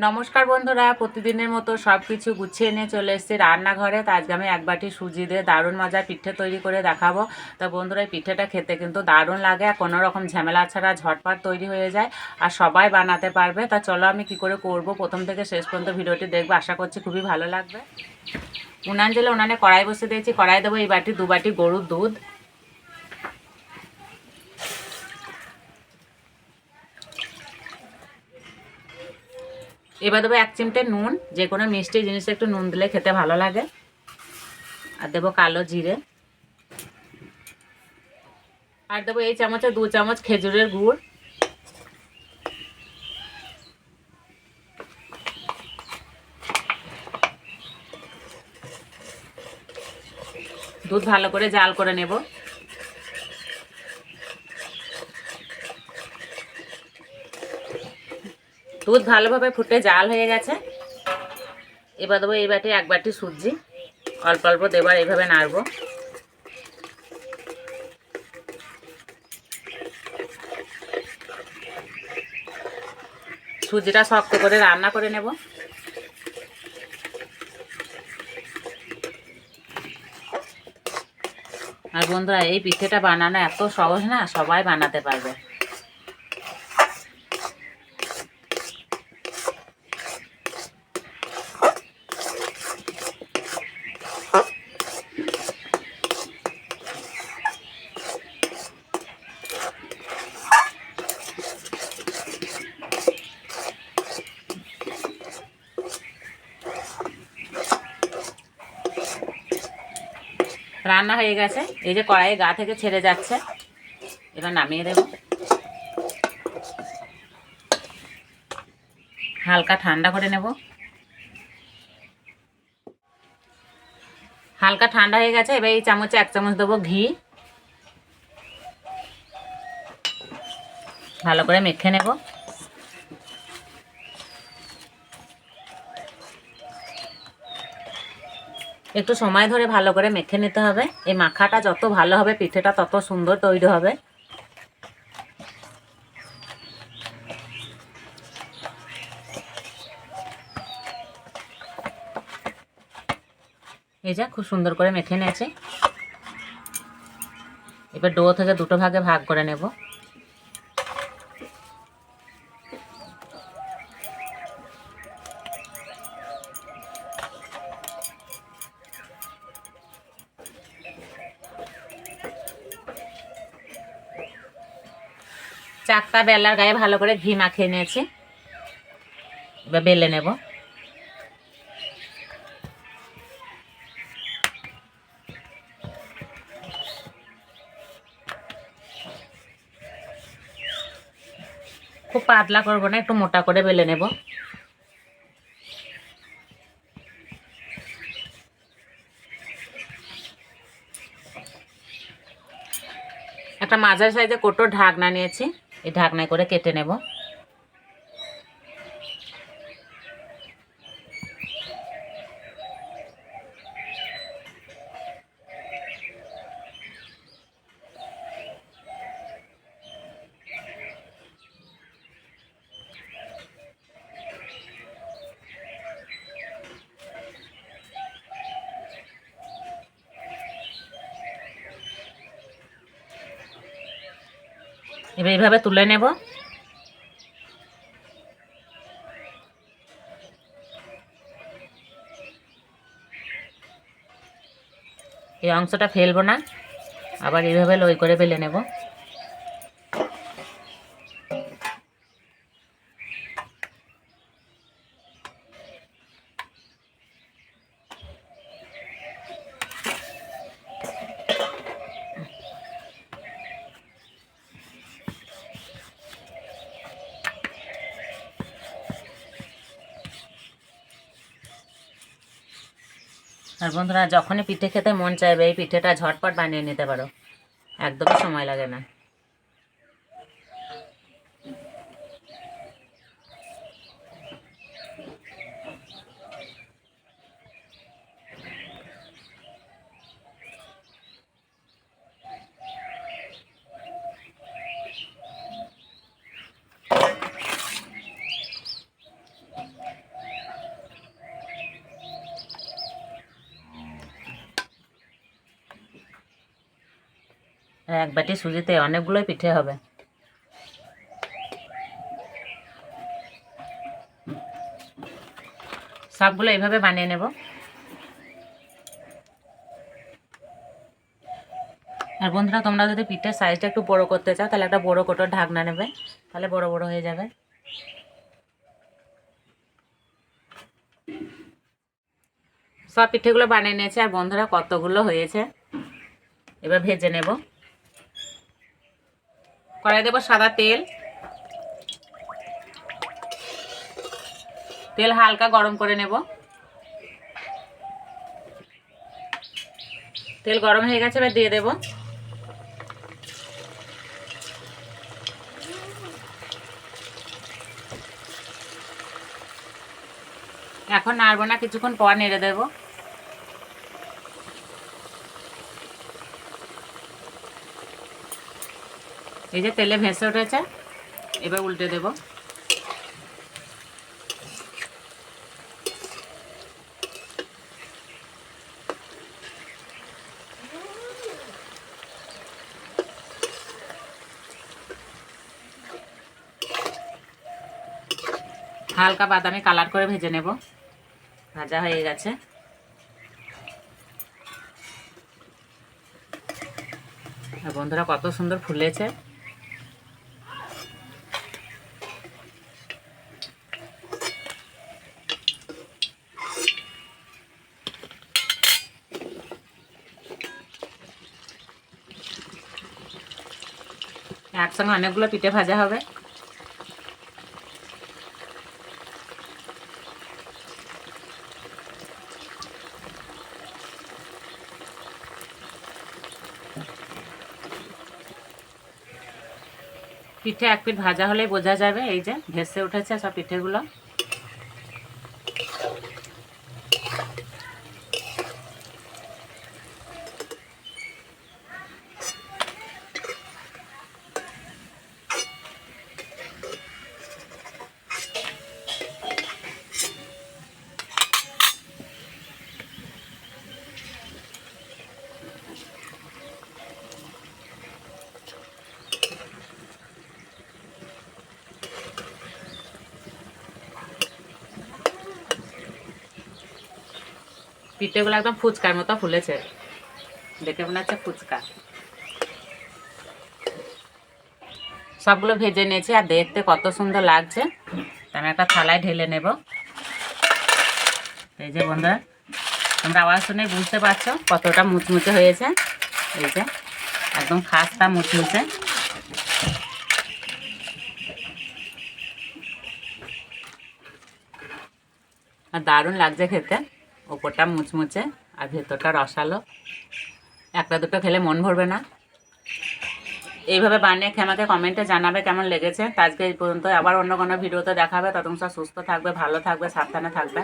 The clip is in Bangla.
নমস্কার বন্ধুরা, প্রতিদিনের মতো সব কিছু গুছিয়ে নিয়ে চলে এসেছি রান্নাঘরে। তো আজকে আমি এক বাটি সুজি দিয়ে দারুণ মজার পিঠে তৈরি করে দেখাবো। তো বন্ধুরা, এই পিঠেটা খেতে কিন্তু দারুণ লাগে আর কোনো রকম ঝামেলা ছাড়া ঝটপট তৈরি হয়ে যায় আর সবাই বানাতে পারবে। তা চলো আমি কি করে করব, প্রথম থেকে শেষ পর্যন্ত ভিডিওটি দেখবো, আশা করছি খুবই ভালো লাগবে। উনান জেলে উনানে কড়াই বসে দিয়েছি, কড়াই দেবো এই বাটি 2 বাটি গরুর দুধ। এবার দেবো 1 চিমটে নুন, যে কোনো মিষ্টি জিনিসে একটু নুন দিলে খেতে ভালো লাগে। আর দেবো কালো জিরে, আর দেবো এই চামচে 2 চামচ খেজুরের গুড়। দুধ ভালো করে জাল করে নেব। দুধ ভালোভাবে ফুটে জাল হয়ে গেছে। এবার দেবো এই বাটি 1 বাটি সুজি, অল্প অল্প দেবার, এইভাবে নাড়বো। সুজিটা শক্ত করে রান্না করে নেব। আর বন্ধুরা, এই পিঠেটা বানানো এত সহজ না, সবাই বানাতে পারবে। রান্না হয়ে গেছে, এই যে কড়াইয়ে গা থেকে ছেড়ে যাচ্ছে। এবার নামিয়ে দেব। হালকা ঠান্ডা করে নেব। হালকা ঠান্ডা হয়ে গেছে। এবার এই চামচে 1 চামচ দেবো ঘি, ভালো করে মেখে নেব। একটু সময় ধরে ভালো করে মেখে নিতে হবে। এই মাখাটা যত ভালো হবে পিঠেটা তত সুন্দর তৈরি হবে। এই যা খুব সুন্দর করে মেখে নিয়েছি। এবার ডো থেকে 2টো ভাগে ভাগ করে নেব। চাকটা বেলার গায়ে ভালো করে ঘি মাখিয়ে নিয়েছি। এবার বেলে নেব। খুব পাতলা করবো না, একটু মোটা করে বেলে নেব। একটা মাঝারি সাইজে কোটোর ঢাকনা নিয়েছি, এই ঢাকনায় করে কেটে নেব। এবার এইভাবে তুলে নেব। এই অংশটা ফেলবো না, আবার এইভাবে লই করে বেলে নেব। আর বন্ধুরা, যখনই পিঠে খেতে মন চাইবে এই পিঠেটা ঝটপট বানিয়ে নিতে পারো, একদমই সময় লাগে না। এক বাটি সুজিতে অনেকগুলোই পিঠে হবে। সবগুলো এইভাবে বানিয়ে নেব। আর বন্ধুরা, তোমরা যদি পিঠের সাইজটা একটু বড় করতে চাও তাহলে একটা বড় কোটোর ঢাকনা নেবে, তাহলে বড় বড় হয়ে যাবে। সব পিঠেগুলো বানিয়ে নিয়েছে আর বন্ধুরা কতগুলো হয়েছে। এবার ভেজে নেব। কড়াই দেবো সাদা তেল। তেল হালকা গরম করে নেব। তেল গরম হয়ে গেছে, এবার দিয়ে দেব এখন নাড়বো না, কিছুক্ষণ পর নেড়ে দেব। এই যে তেলে ভেসে উঠেছে, এবার উল্টে দেব। হালকা বাদামি কালার করে ভেজে নেব। ভাজা হয়ে গেছে। আর বন্ধুরা কত সুন্দর ফুলেছে। একসঙ্গে অনেকগুলো পিঠে ভাজা হবে। পিঠে এক পিঠ ভাজা হলেই বোঝা যাবে। এই যে ভেসে উঠেছে সব পিঠেগুলো। পিঠেগুলো একদম ফুচকার মতো ফুলেছে, দেখে মনে হচ্ছে ফুচকা। সবগুলো ভেজে নিয়েছি আর দেখতে কত সুন্দর লাগছে। আমি একটা থালায় ঢেলে নেব। এই যে বন্ধুরা, তোমরা আওয়াজ শুনে বুঝতে পারছো কতটা মুচমুচে হয়েছে। এই যে একদম খাস্তা মুচমুচে। আর দারুণ লাগছে খেতে। ওপরটা মুচমুচে আর ভেতরটা রসালো। একটা দুটো খেলে মন ভরবে না। এইভাবে বানিয়ে খেয়ে আমাকে কমেন্টে জানাবে কেমন লেগেছে। আজকে এই পর্যন্ত, আবার অন্য কোনো ভিডিওতে দেখাবে। ততক্ষণ সব সুস্থ থাকবে, ভালো থাকবে, সাবধানে থাকবে।